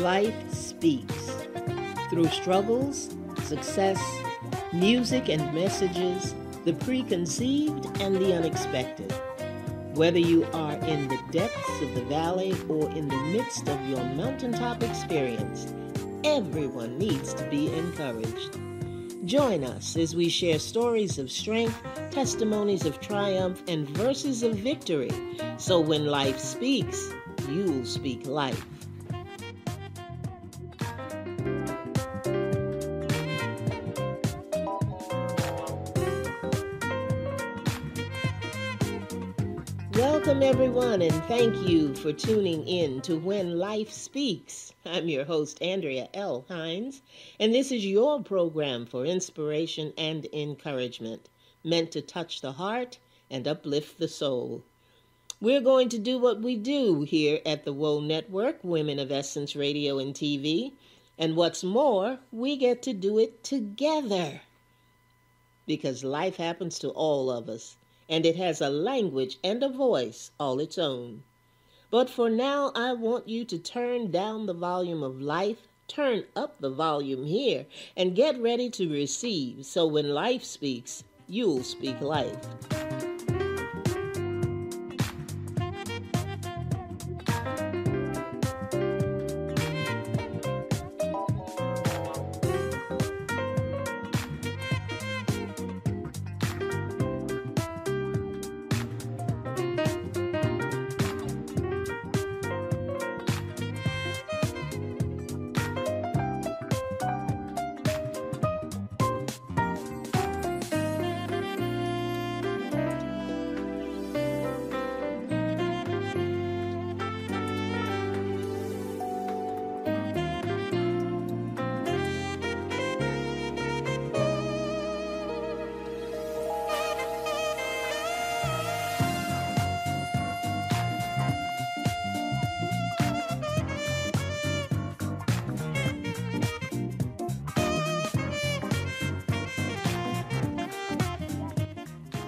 Life Speaks. Through struggles, success, music and messages, the preconceived and the unexpected. Whether you are in the depths of the valley or in the midst of your mountaintop experience, everyone needs to be encouraged. Join us as we share stories of strength, testimonies of triumph, and verses of victory. So when life speaks, you'll speak life. Welcome, everyone, and thank you for tuning in to When Life Speaks. I'm your host, Andrea L. Hines, and this is your program for inspiration and encouragement, meant to touch the heart and uplift the soul. We're going to do what we do here at the W.O.E Network, Women of Essence Radio and TV, and what's more, we get to do it together. Because life happens to all of us, and it has a language and a voice all its own. But for now, I want you to turn down the volume of life, turn up the volume here, and get ready to receive, so when life speaks, you'll speak life.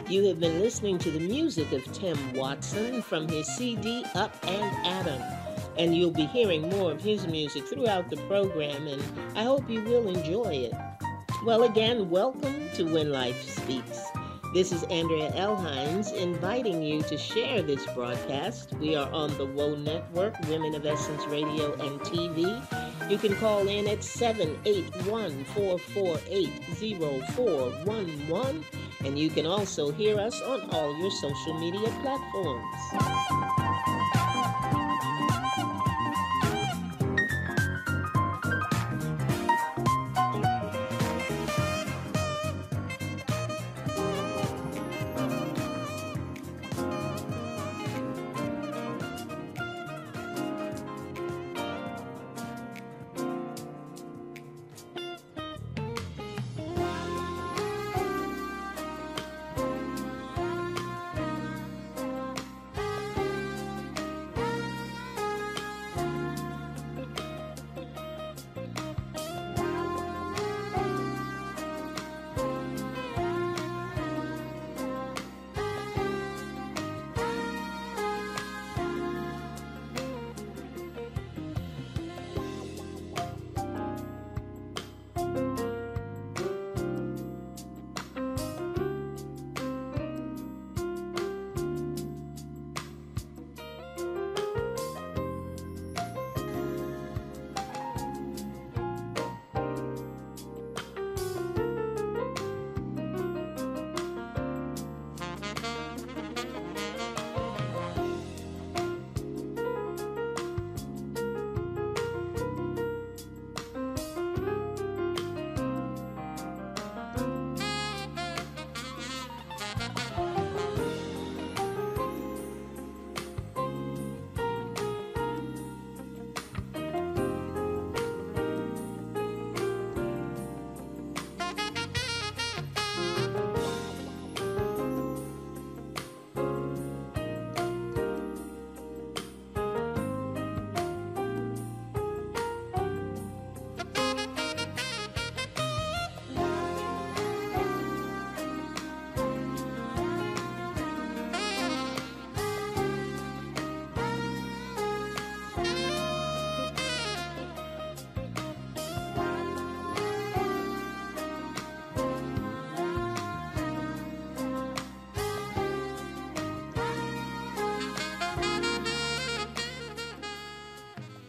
You have been listening to the music of Tim Watson from his CD Up and Atom, and you'll be hearing more of his music throughout the program, and I hope you will enjoy it. Well, again, welcome to When Life Speaks. This is Andrea L. Hines inviting you to share this broadcast. We are on the W.O.E Network, Women of Essence Radio and TV. You can call in at 781-448-0411, and you can also hear us on all your social media platforms.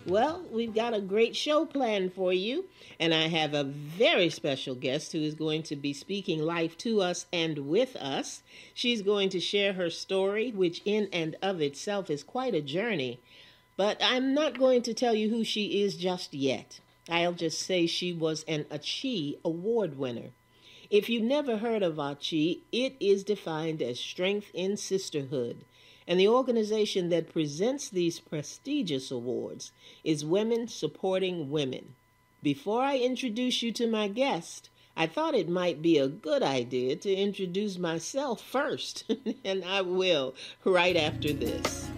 Well, we've got a great show planned for you, and I have a very special guest who is going to be speaking life to us and with us. She's going to share her story, which in and of itself is quite a journey. But I'm not going to tell you who she is just yet. I'll just say she was an W.O.E award winner. If you've never heard of W.O.E, it is defined as Strength in Sisterhood. And the organization that presents these prestigious awards is Women Supporting Women. Before I introduce you to my guest, I thought it might be a good idea to introduce myself first, and I will right after this.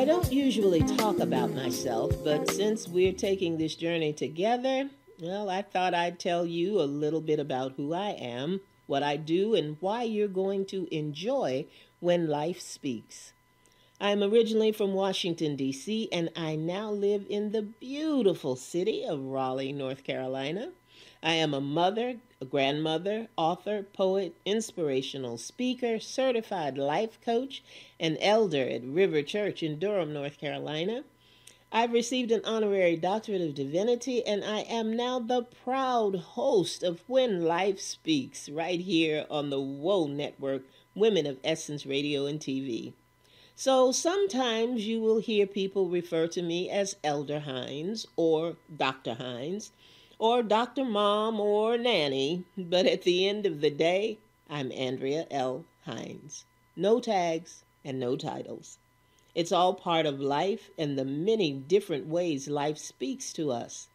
I don't usually talk about myself, but since we're taking this journey together, well, I thought I'd tell you a little bit about who I am, what I do, and why you're going to enjoy When Life Speaks. I'm originally from Washington, D.C., and I now live in the beautiful city of Raleigh, North Carolina. I am a mother, a grandmother, author, poet, inspirational speaker, certified life coach, and elder at River Church in Durham, North Carolina. I've received an honorary doctorate of divinity, and I am now the proud host of When Life Speaks right here on the W.O.E network, Women of Essence Radio and TV. So sometimes you will hear people refer to me as Elder Hines or Dr. Hines, or Dr. Mom or Nanny, but at the end of the day, I'm Andrea L. Hines. No tags and no titles. It's all part of life and the many different ways life speaks to us.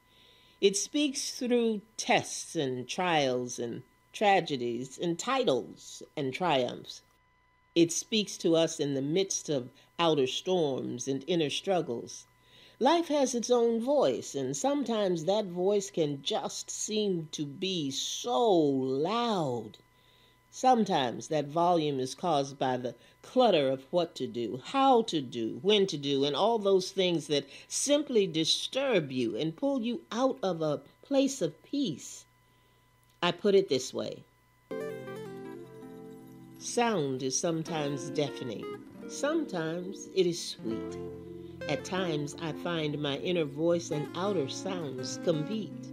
It speaks through tests and trials and tragedies and titles and triumphs. It speaks to us in the midst of outer storms and inner struggles. Life has its own voice, and sometimes that voice can just seem to be so loud. Sometimes that volume is caused by the clutter of what to do, how to do, when to do, and all those things that simply disturb you and pull you out of a place of peace. I put it this way. Sound is sometimes deafening. Sometimes it is sweet. At times, I find my inner voice and outer sounds compete.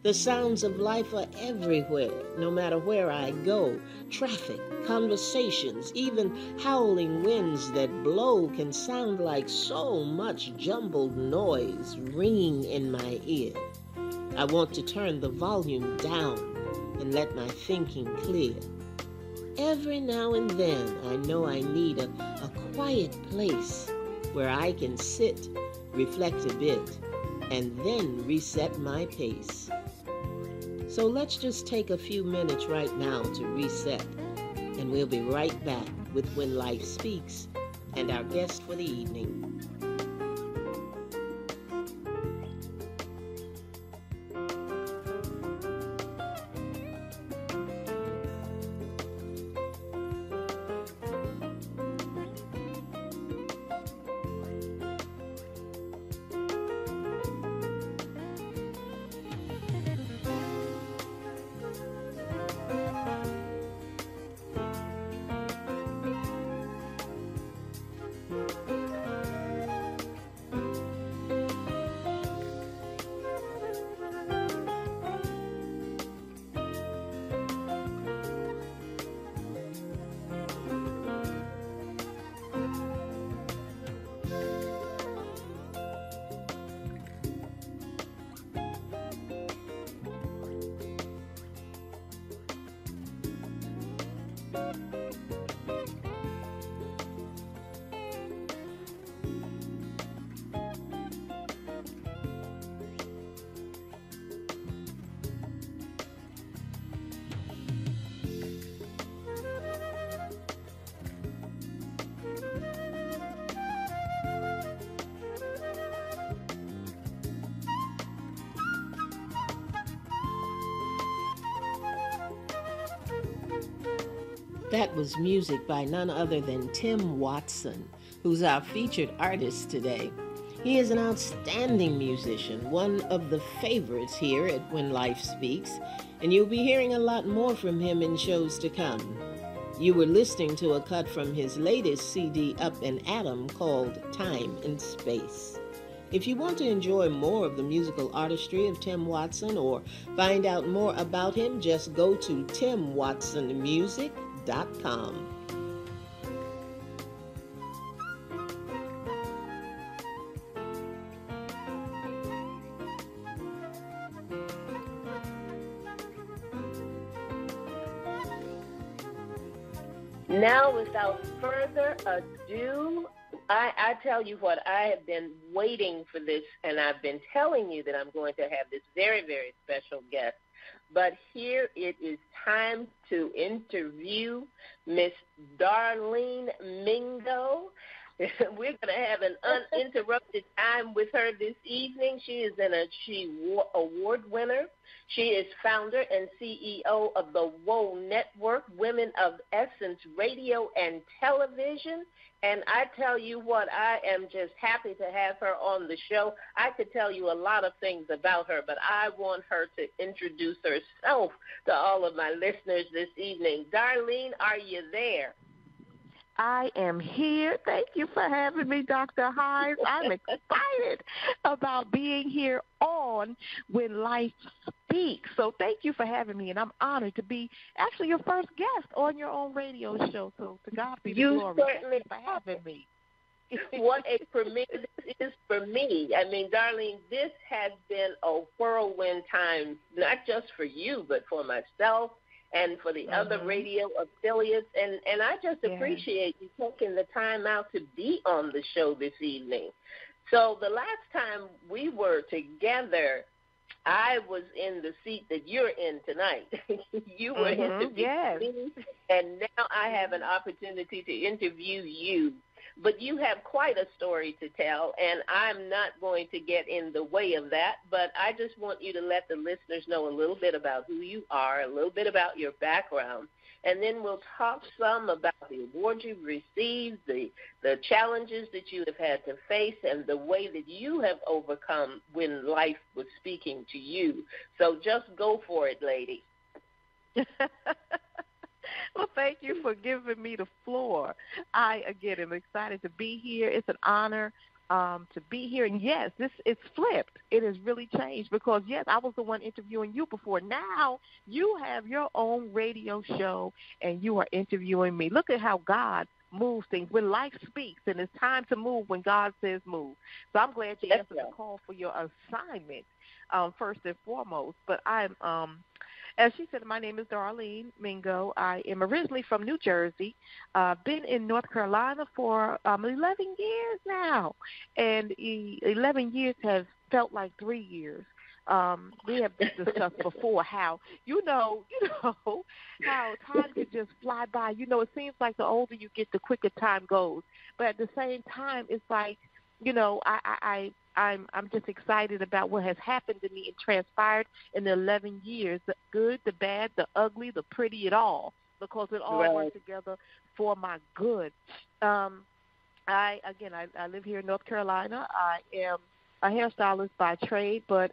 The sounds of life are everywhere, no matter where I go. Traffic, conversations, even howling winds that blow can sound like so much jumbled noise ringing in my ear. I want to turn the volume down and let my thinking clear. Every now and then, I know I need a quiet place where I can sit, reflect a bit, and then reset my pace. So let's just take a few minutes right now to reset, and we'll be right back with When Life Speaks and our guest for the evening. That was music by none other than Tim Watson, who's our featured artist today. He is an outstanding musician, one of the favorites here at When Life Speaks, and you'll be hearing a lot more from him in shows to come. You were listening to a cut from his latest CD, Up and Atom, called Time and Space. If you want to enjoy more of the musical artistry of Tim Watson or find out more about him, just go to timwatsonmusic.com. Now, without further ado, I tell you what, I have been waiting for this, and I've been telling you that I'm going to have this very, very special guest. But here it is time to interview Miss Darlene Mingo. We're going to have an uninterrupted time with her this evening. She is an award winner. She is founder and CEO of the W.O.E Network, Women of Essence Radio and Television. And I tell you what, I am just happy to have her on the show. I could tell you a lot of things about her, but I want her to introduce herself to all of my listeners this evening. Darlene, are you there? I am here. Thank you for having me, Dr. Hines. I'm excited about being here on When Life Speaks. So thank you for having me, and I'm honored to be actually your first guest on your own radio show. So to God be the glory. Certainly thank you for having me. What a premiere this is for me. I mean, Darlene, this has been a whirlwind time, not just for you, but for myself and for the other radio affiliates. And I just appreciate you taking the time out to be on the show this evening. So the last time we were together, I was in the seat that you're in tonight. You were interviewing me, and now I have an opportunity to interview you. But you have quite a story to tell, and I'm not going to get in the way of that, but I just want you to let the listeners know a little bit about who you are, a little bit about your background, and then we'll talk some about the awards you've received, the challenges that you have had to face, and the way that you have overcome when life was speaking to you. So just go for it, lady. Well, thank you for giving me the floor. I, again, am excited to be here. It's an honor to be here. And, yes, it's flipped. It has really changed because, yes, I was the one interviewing you before. Now you have your own radio show, and you are interviewing me. Look at how God moves things. When life speaks, and it's time to move when God says move. So I'm glad you answered the call for your assignment, first and foremost. But I'm as she said, my name is Darlene Mingo. I am originally from New Jersey. Been in North Carolina for 11 years now, and 11 years has felt like 3 years. We have discussed before how you know how time can just fly by. You know, it seems like the older you get, the quicker time goes. But at the same time, it's like, you know, I'm just excited about what has happened to me and transpired in the 11 years, the good, the bad, the ugly, the pretty, it all, because it all works together for my good. I live here in North Carolina. I am a hairstylist by trade, but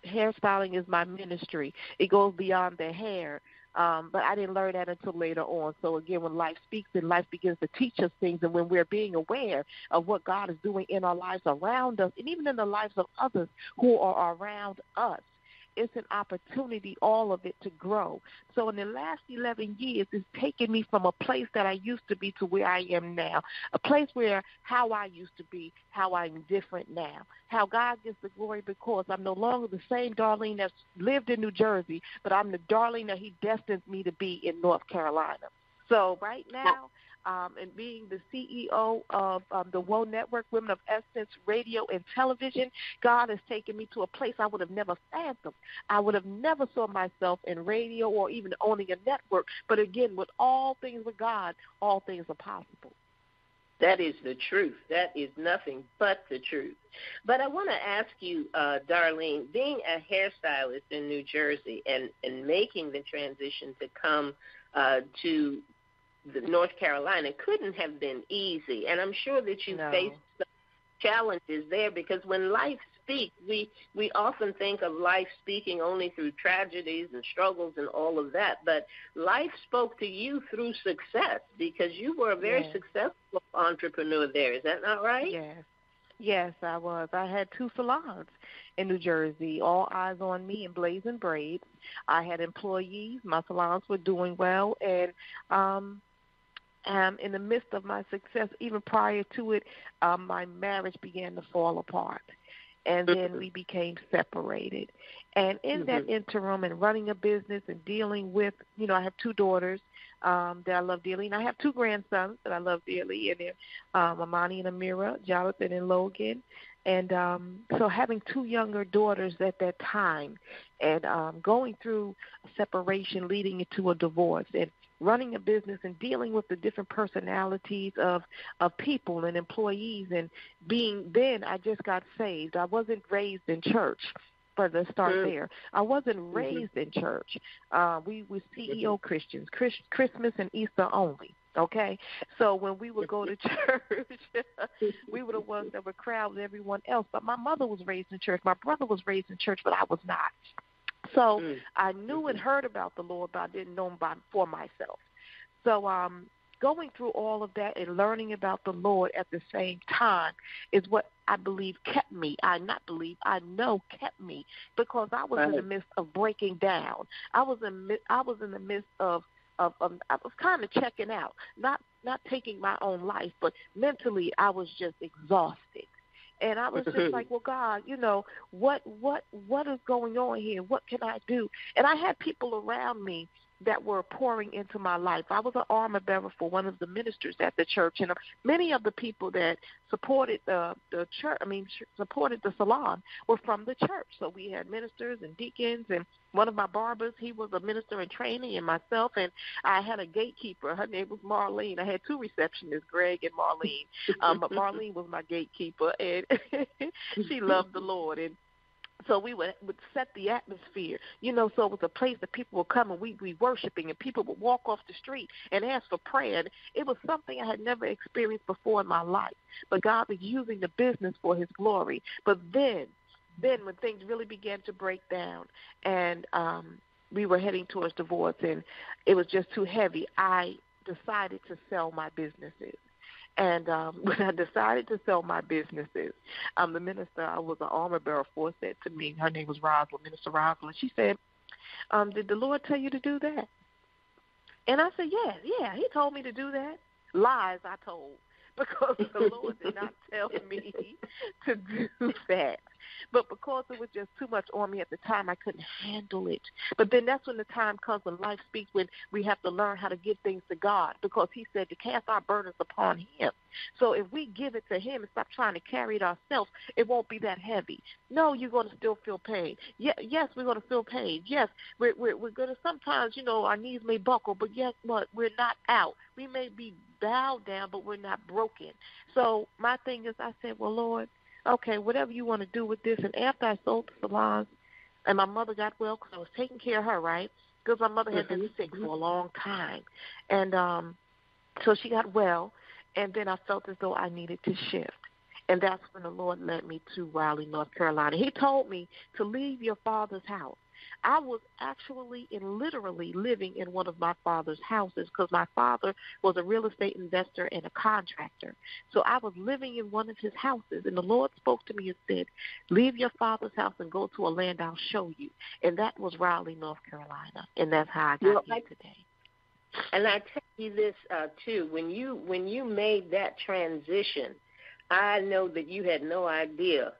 hairstyling is my ministry. It goes beyond the hair. But I didn't learn that until later on. So, again, when life speaks and life begins to teach us things, and when we're being aware of what God is doing in our lives around us and even in the lives of others who are around us, it's an opportunity, all of it, to grow. So in the last 11 years, it's taken me from a place that I used to be to where I am now, a place where how I used to be, how I'm different now, how God gets the glory because I'm no longer the same Darlene that's lived in New Jersey, but I'm the Darlene that he destined me to be in North Carolina. So right now, and being the CEO of the W.O.E Network, Women of Essence Radio and Television, God has taken me to a place I would have never fathomed. I would have never saw myself in radio or even owning a network. But again, with all things with God, all things are possible. That is the truth. That is nothing but the truth. But I want to ask you, Darlene, being a hairstylist in New Jersey and making the transition to come to North Carolina couldn't have been easy. And I'm sure that you faced some challenges there, because when life speaks, we often think of life speaking only through tragedies and struggles and all of that. But life spoke to you through success, because you were a very successful entrepreneur there. Is that not right? Yes, I was. I had 2 salons in New Jersey, all eyes on me and blazing braids. I had employees. My salons were doing well, and in the midst of my success, even prior to it, my marriage began to fall apart, and then we became separated. And in that interim, and running a business and dealing with, I have 2 daughters that I love dearly, and I have 2 grandsons that I love dearly, and they're Amani and Amira, Jonathan and Logan. And so having 2 younger daughters at that time, and going through a separation leading into a divorce, and running a business and dealing with the different personalities of people and employees, and then I just got saved. I wasn't raised in church. For the start there, I wasn't raised in church. We were CEO Christians, Christmas and Easter only. Okay, so when we would go to church, we were the ones that would crowd everyone else. But my mother was raised in church. My brother was raised in church, but I was not. So I knew and heard about the Lord, but I didn't know him for myself. So going through all of that and learning about the Lord at the same time is what I believe kept me. I know kept me, because I was in the midst of breaking down. I was in the midst of I was kind of checking out, not taking my own life, but mentally I was just exhausted. And I was just like, well, God, what is going on here? What can I do? And I had people around me that were pouring into my life. I was an armor bearer for one of the ministers at the church, and many of the people that supported the church, supported the salon, were from the church. So we had ministers and deacons, and one of my barbers, he was a minister in training, and myself, and I had a gatekeeper. Her name was Marlene. I had 2 receptionists, Greg and Marlene, but Marlene was my gatekeeper, and she loved the Lord. And so we would set the atmosphere, so it was a place that people would come and we'd be worshiping, and people would walk off the street and ask for prayer. And it was something I had never experienced before in my life. But God was using the business for his glory. But then when things really began to break down, and we were heading towards divorce, and it was just too heavy, I decided to sell my businesses. And when I decided to sell my businesses, the minister I was an armor bearer for said to me, her name was Rosalind, Minister Rosalind, she said, did the Lord tell you to do that? And I said, yeah, he told me to do that. Lies I told, because the Lord did not tell me to do that. But because it was just too much on me at the time, I couldn't handle it. But then that's when the time comes when life speaks, when we have to learn how to give things to God, because he said to cast our burdens upon him. So if we give it to him and stop trying to carry it ourselves, it won't be that heavy. No, you're going to still feel pain. Yes, we're going to feel pain. Yes, we're going to sometimes, our knees may buckle, but guess what? We're not out. We may be bowed down, but we're not broken. So my thing is, I said, well, Lord, okay, whatever you want to do with this. And after I sold the salons and my mother got well, because I was taking care of her, right, because my mother had been sick for a long time. And so she got well, and then I felt as though I needed to shift. And that's when the Lord led me to Raleigh, North Carolina. He told me to leave your father's house. I was actually and literally living in one of my father's houses, because my father was a real estate investor and a contractor. So I was living in one of his houses, and the Lord spoke to me and said, leave your father's house and go to a land I'll show you. And that was Raleigh, North Carolina, and that's how I got here today. And I tell you this, too, when you made that transition, I know that you had no idea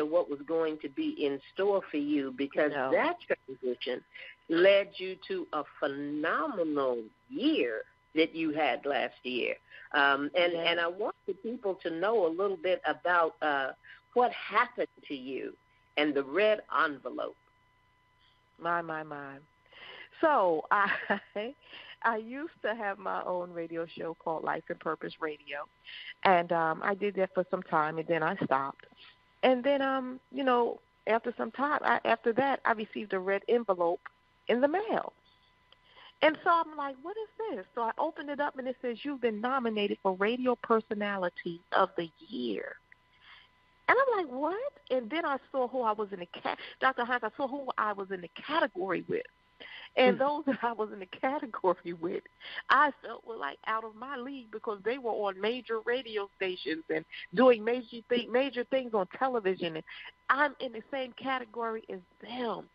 what was going to be in store for you, because that transition led you to a phenomenal year that you had last year. And I want the people to know a little bit about what happened to you and the red envelope. My. So I used to have my own radio show called Life and Purpose Radio, and I did that for some time, and then I stopped. And then, after some time, after that, I received a red envelope in the mail, And so I'm like, what is this? So I opened it up, and it says, you've been nominated for Radio Personality of the Year. And I'm like, what? And then I saw who I was in the Dr. Hines, I saw who I was in the category with. And those that I was in the category with, I felt were like out of my league because they were on major radio stations and doing major things on television. And I'm in the same category as them.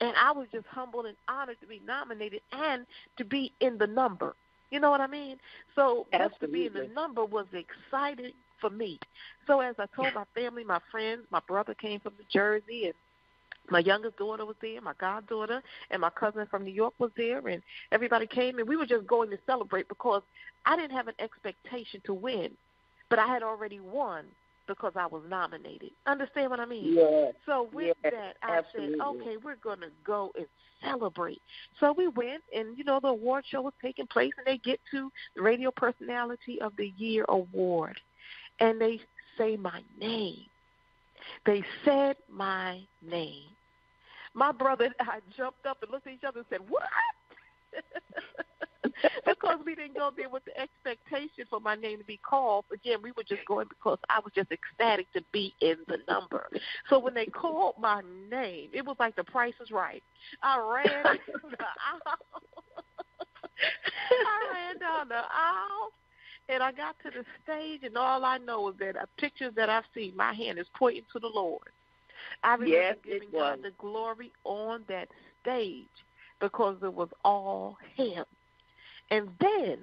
And I was just humbled and honored to be nominated and to be in the number. You know what I mean? So just to be in the number was exciting for me. So as I told my family, my friends, my brother came from New Jersey, and my youngest daughter was there, my goddaughter, and my cousin from New York was there, and everybody came, and we were just going to celebrate because I didn't have an expectation to win, but I had already won because I was nominated. Understand what I mean? Yes. So with that, I said, okay, we're going to go and celebrate. So we went, and, you know, the award show was taking place, and they get to the Radio Personality of the Year award, and they say my name. They said my name. My brother and I jumped up and looked at each other and said, what? Because we didn't go there with the expectation for my name to be called. Again, we were just going because I was just ecstatic to be in the number. So when they called my name, it was like The Price is Right. I ran down the aisle. And I got to the stage, and all I know is that pictures that I've seen, my hand is pointing to the Lord. I remember giving God the glory on that stage because it was all Him. And then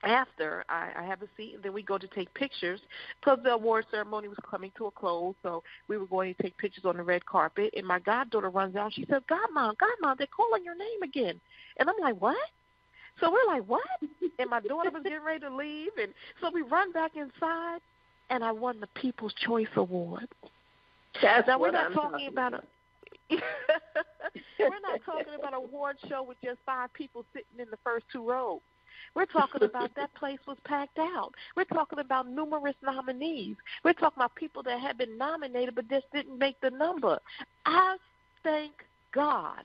after I have a seat, and then we go to take pictures because the award ceremony was coming to a close, so we were going to take pictures on the red carpet. And my goddaughter runs out. She says, Godmom, they're calling your name again. And I'm like, what? So we're like, what? And my daughter was getting ready to leave. And so we run back inside, and I won the People's Choice Award. Now, we're not talking about we're not talking about an award show with just 5 people sitting in the first 2 rows. We're talking about that place was packed out. We're talking about numerous nominees. We're talking about people that had been nominated but just didn't make the number. I thank God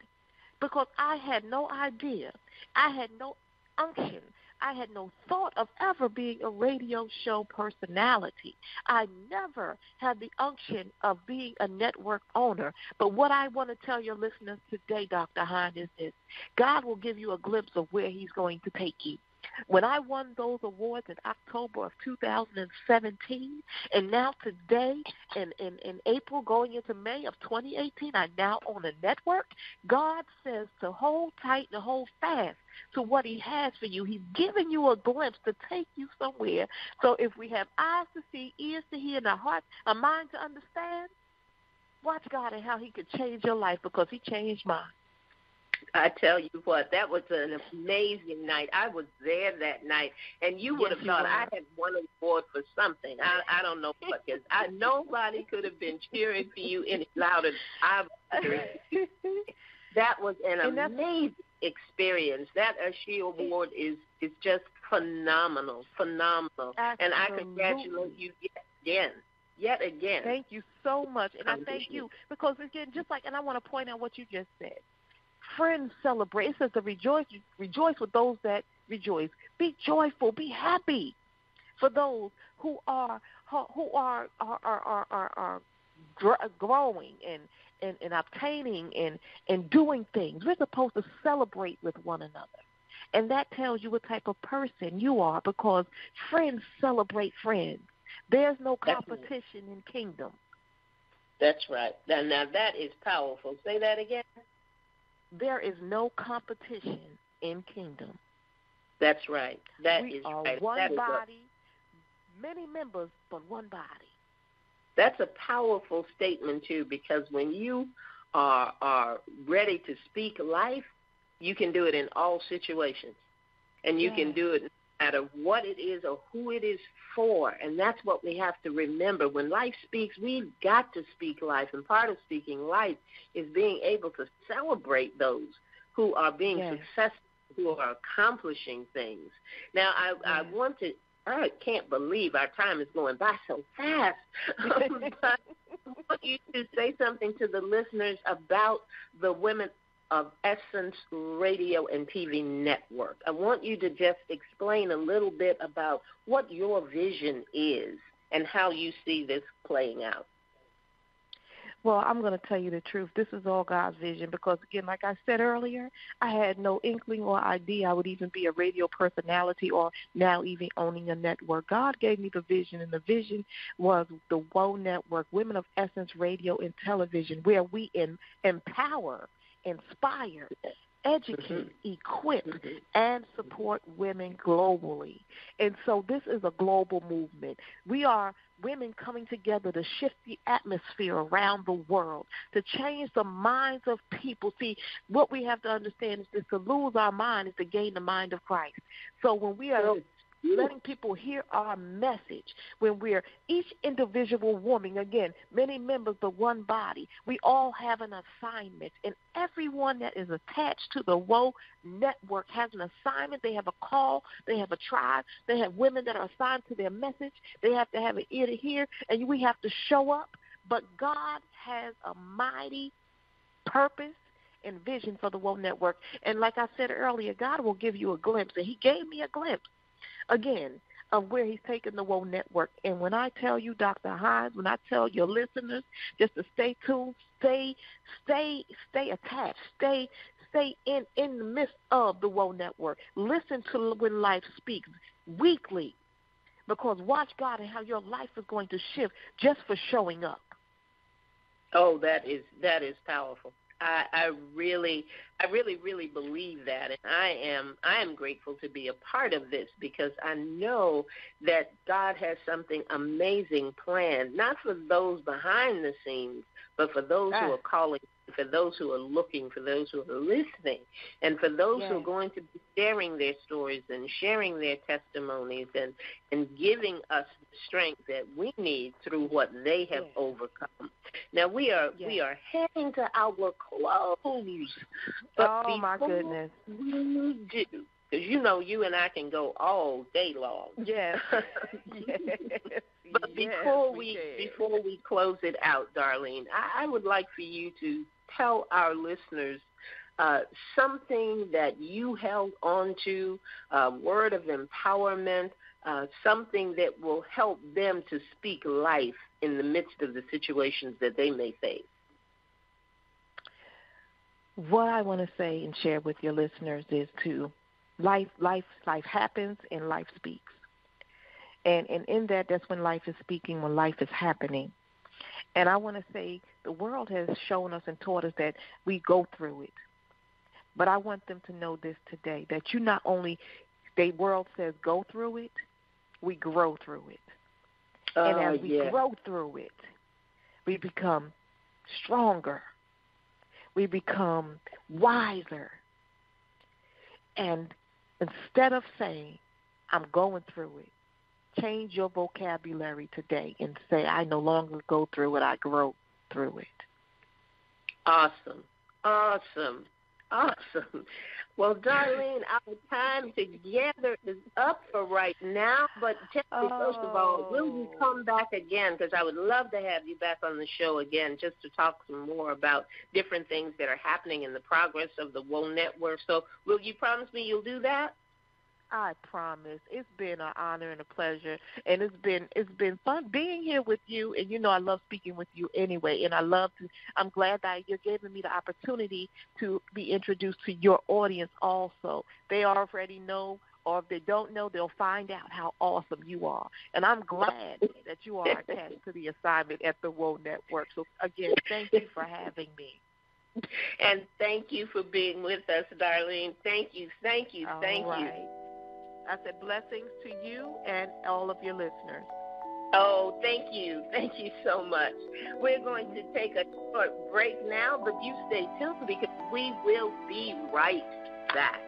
because I had no idea. I had no unction. I had no thought of ever being a radio show personality. I never had the unction of being a network owner. But what I want to tell your listeners today, Dr. Hine, is this. God will give you a glimpse of where He's going to take you. When I won those awards in October of 2017, and now today in April going into May of 2018, I now own a network. God says to hold tight and hold fast to what He has for you. He's giving you a glimpse to take you somewhere. So if we have eyes to see, ears to hear, and a heart, a mind to understand, watch God and how He could change your life because He changed mine. I tell you what, that was an amazing night. I was there that night, and you would have thought I had won an award for something. I don't know what, because nobody could have been cheering for you any louder than I was. That was an amazing experience. That She Award is just phenomenal. Absolutely. And I congratulate you yet again. Thank you so much, and I thank you because, again, just like, and I want to point out what you just said. Friends celebrate. It says to rejoice with those that rejoice. Be joyful. Be happy for those who are growing and obtaining and doing things. We're supposed to celebrate with one another. And that tells you what type of person you are because friends celebrate friends. There's no competition in kingdom. That's right. Now that is powerful. Say that again. There is no competition in kingdom. That's right. We are one body, many members, but one body. That's a powerful statement, too, because when you are ready to speak life, you can do it in all situations. And you can do it no matter what it is or who it is for. And that's what we have to remember. When life speaks, we've got to speak life. And part of speaking life is being able to celebrate those who are being successful, who are accomplishing things. Now, I can't believe our time is going by so fast. But I want you to say something to the listeners about the Women of Essence Radio and TV Network. I want you to just explain a little bit about what your vision is and how you see this playing out. Well, I'm going to tell you the truth. This is all God's vision because, again, like I said earlier, I had no inkling or idea I would even be a radio personality or now even owning a network. God gave me the vision, and the vision was the W.O.E Network, Women of Essence Radio and Television, where we empower, inspire, educate, equip, and support women globally. And so this is a global movement. We are women coming together to shift the atmosphere around the world, to change the minds of people. See, what we have to understand is that to lose our mind is to gain the mind of Christ. So when we are letting people hear our message, when we're each individual woman, again, many members but one body, we all have an assignment, and everyone that is attached to the W.O.E Network has an assignment. They have a call, they have a tribe, they have women that are assigned to their message. They have to have an ear to hear, and we have to show up. But God has a mighty purpose and vision for the W.O.E Network. And like I said earlier, God will give you a glimpse, and he gave me a glimpse again, of where he's taken the W.O.E Network. And when I tell you, Dr. Hines, when I tell your listeners just to stay tuned, stay attached, stay in the midst of the W.O.E Network. Listen to When Life Speaks weekly, because watch God and how your life is going to shift just for showing up. Oh, that is powerful. I really believe that, and I am grateful to be a part of this because I know that God has something amazing planned, not for those behind the scenes, but for those who are calling, for those who are looking, for those who are listening, and for those who are going to be sharing their stories and sharing their testimonies and giving us the strength that we need through what they have overcome. Now we are heading to our close. But my goodness. We do, because you and I can go all day long. Yes. But before we close it out, Darlene, I would like for you to tell our listeners something that you held on to, a word of empowerment, something that will help them to speak life in the midst of the situations that they may face. What I want to say and share with your listeners is to life happens and life speaks. And in that's when life is speaking, when life is happening. And I want to say the world has shown us and taught us that we go through it. But I want them to know this today, that you not only, the world says go through it, we grow through it. And as we grow through it, we become stronger. We become wiser. And instead of saying, I'm going through it, change your vocabulary today and say, I no longer go through it, I grow through it. Awesome. Well, Darlene, our time together is up for right now, but tell me, first of all, will you come back again? Because I would love to have you back on the show again just to talk some more about different things that are happening in the progress of the W.O.E Network. So will you promise me you'll do that? I promise. It's been an honor and a pleasure, and it's been fun being here with you. And I love speaking with you anyway. And I'm glad that you're giving me the opportunity to be introduced to your audience also. They already know, or if they don't know, they'll find out how awesome you are. And I'm glad that you are attached to the assignment at the W.O.E Network. So again, thank you for having me. And thank you for being with us, Darlene. Thank you. All right. I said blessings to you and all of your listeners. Oh, thank you. Thank you so much. We're going to take a short break now, but you stay tuned because we will be right back.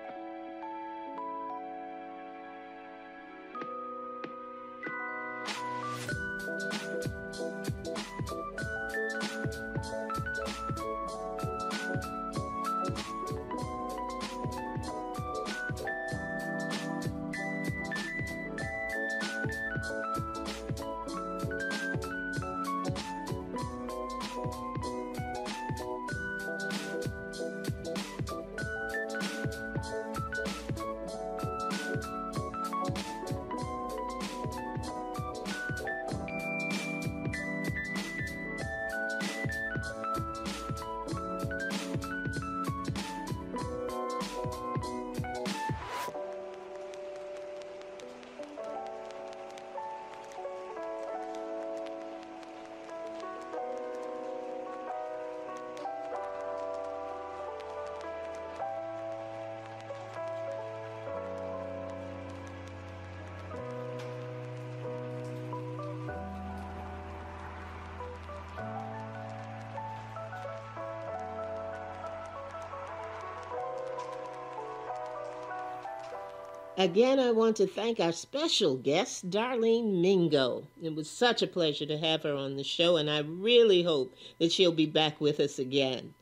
Again, I want to thank our special guest, Darlene Mingo. It was such a pleasure to have her on the show, and I really hope that she'll be back with us again.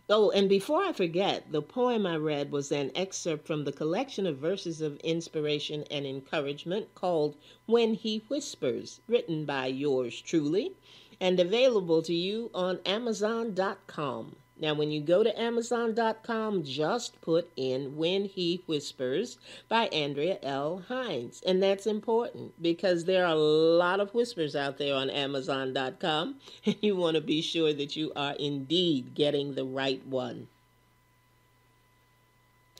Oh, and before I forget, the poem I read was an excerpt from the collection of verses of inspiration and encouragement called When He Whispers, written by yours truly, and available to you on Amazon.com. Now, when you go to Amazon.com, just put in When He Whispers by Andrea L. Hines. And that's important because there are a lot of whispers out there on Amazon.com, and you want to be sure that you are indeed getting the right one.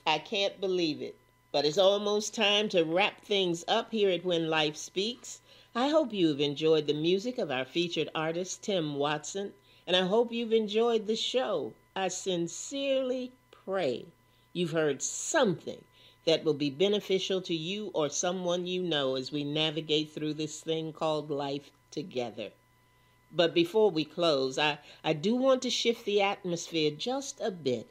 I can't believe it, but it's almost time to wrap things up here at When Life Speaks. I hope you've enjoyed the music of our featured artist, Tim Watson, and I hope you've enjoyed the show. I sincerely pray you've heard something that will be beneficial to you or someone you know as we navigate through this thing called life together. But before we close, I do want to shift the atmosphere just a bit,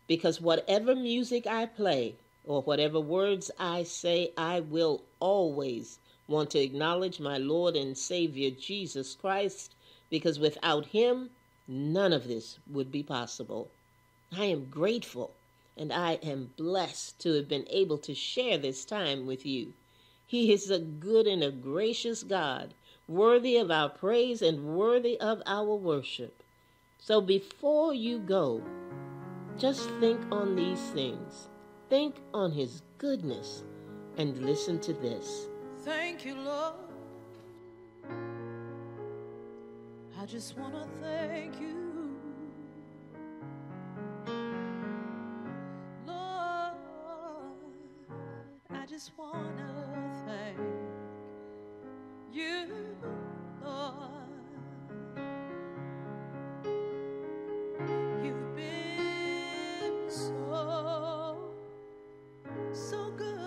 because whatever music I play or whatever words I say, I will always want to acknowledge my Lord and Savior Jesus Christ, because without him, none of this would be possible. I am grateful and I am blessed to have been able to share this time with you. He is a good and a gracious God, worthy of our praise and worthy of our worship. So before you go, just think on these things. Think on his goodness and listen to this. Thank you, Lord. I just want to thank you, Lord. I just want to thank you, Lord. You've been so good.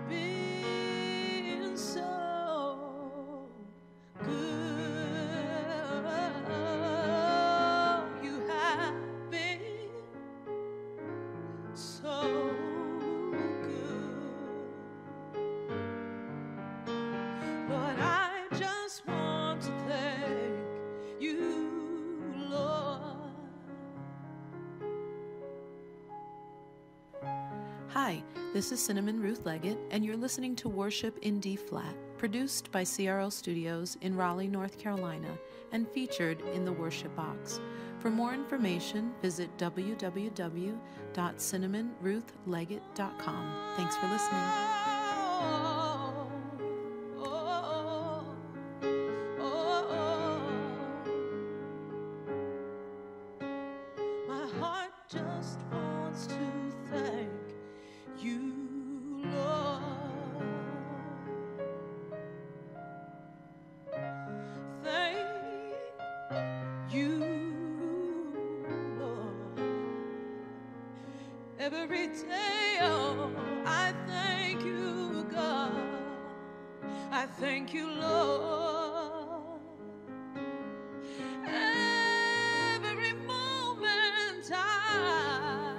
Been so good. You have been so good. Lord, I just want to thank you, Lord. Hi, this is Cinnamon Ruth Leggett, and you're listening to Worship in D-Flat, produced by CRL Studios in Raleigh, North Carolina, and featured in the Worship Box. For more information, visit www.cinnamonruthleggett.com. Thanks for listening. My heart just wants to thank you, Lord. Thank you, Lord. Every day, oh, I thank you, God. I thank you, Lord. Every moment I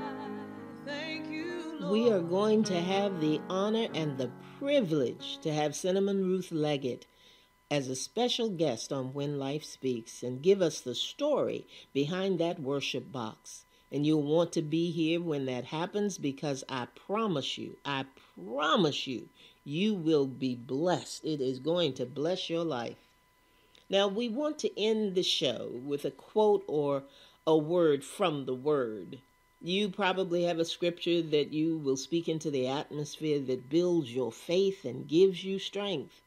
thank you, Lord. We are going to have the honor and the privilege to have Cinnamon Ruth Leggett as a special guest on When Life Speaks and give us the story behind that worship box. And you'll want to be here when that happens, because I promise you, you will be blessed. It is going to bless your life. Now, we want to end the show with a quote or a word from the Word. You probably have a scripture that you will speak into the atmosphere that builds your faith and gives you strength.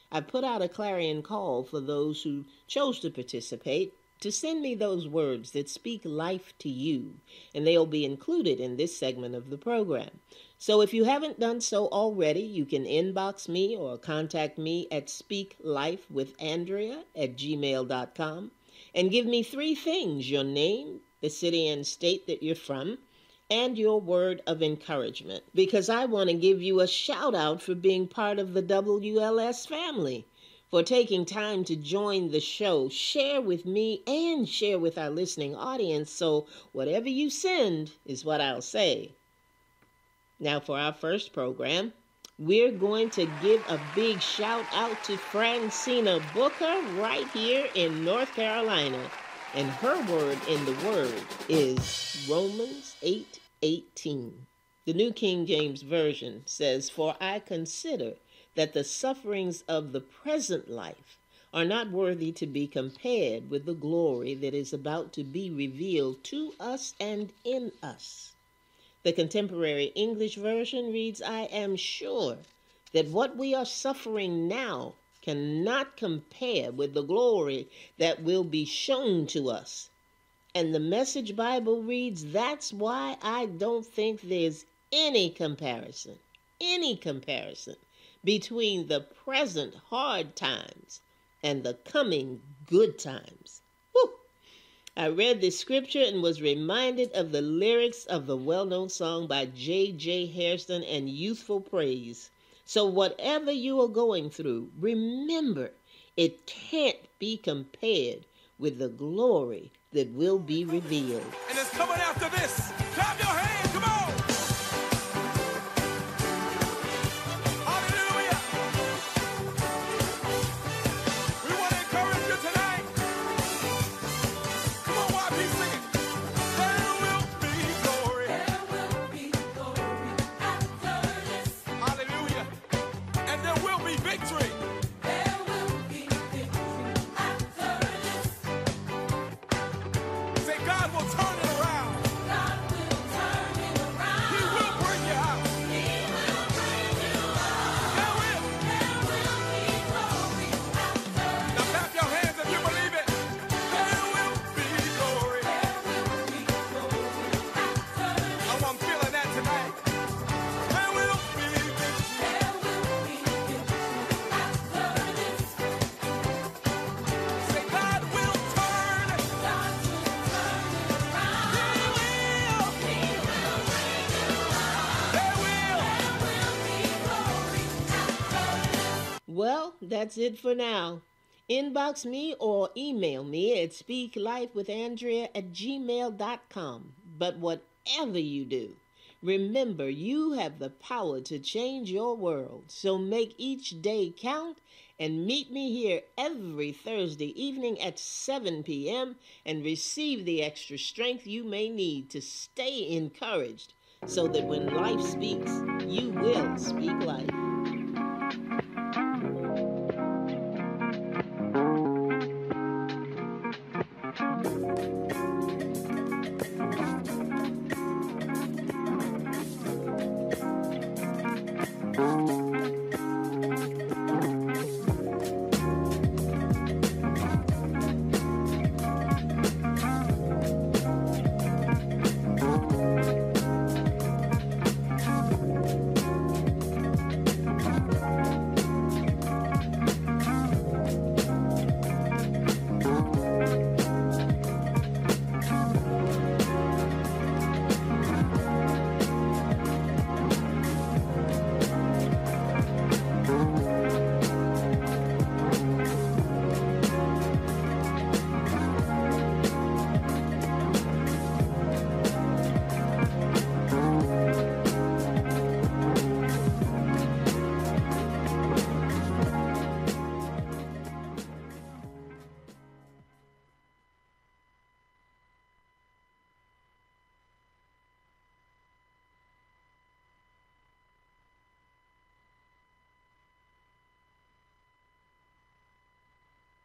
I put out a clarion call for those who chose to participate to send me those words that speak life to you, and they'll be included in this segment of the program. So if you haven't done so already, you can inbox me or contact me at speaklifewithandrea@gmail.com and give me 3 things: your name, the city and state that you're from, and your word of encouragement, because I want to give you a shout out for being part of the WLS family. for taking time to join the show. Share with me and share with our listening audience, so whatever you send is what I'll say. Now for our first program, we're going to give a big shout out to Francina Booker right here in North Carolina. And her word in the Word is Romans 8:18. The New King James Version says, "For I consider that the sufferings of the present life are not worthy to be compared with the glory that is about to be revealed to us and in us." The Contemporary English Version reads, "I am sure that what we are suffering now cannot compare with the glory that will be shown to us." And the Message Bible reads, "That's why I don't think there's any comparison between the present hard times and the coming good times." Woo! I read this scripture and was reminded of the lyrics of the well-known song by J.J. Hairston and Youthful Praise. So whatever you are going through, remember, it can't be compared with the glory that will be revealed. And it's coming after this. Clap your hands, come on. Hallelujah. We want to encourage you tonight. Come on, YP, sing it. There will be glory. There will be glory after this. Hallelujah. And there will be victory. There will be victory after this. Say, God will turn it around. God will turn it around. He will bring you out. He will bring you out. There will be glory after this. Now clap your hands if you believe it. There will be glory. There will be glory after this. Oh, I'm feeling that tonight. There will be victory. There will be victory after this. Say, God will turn. God will turn it around. He will. He will bring you out. There will be glory after this. Well, that's it for now. Inbox me or email me at speaklifewithandrea@gmail.com. But whatever you do, remember you have the power to change your world. So make each day count and meet me here every Thursday evening at 7 p.m. and receive the extra strength you may need to stay encouraged so that when life speaks, you will speak life.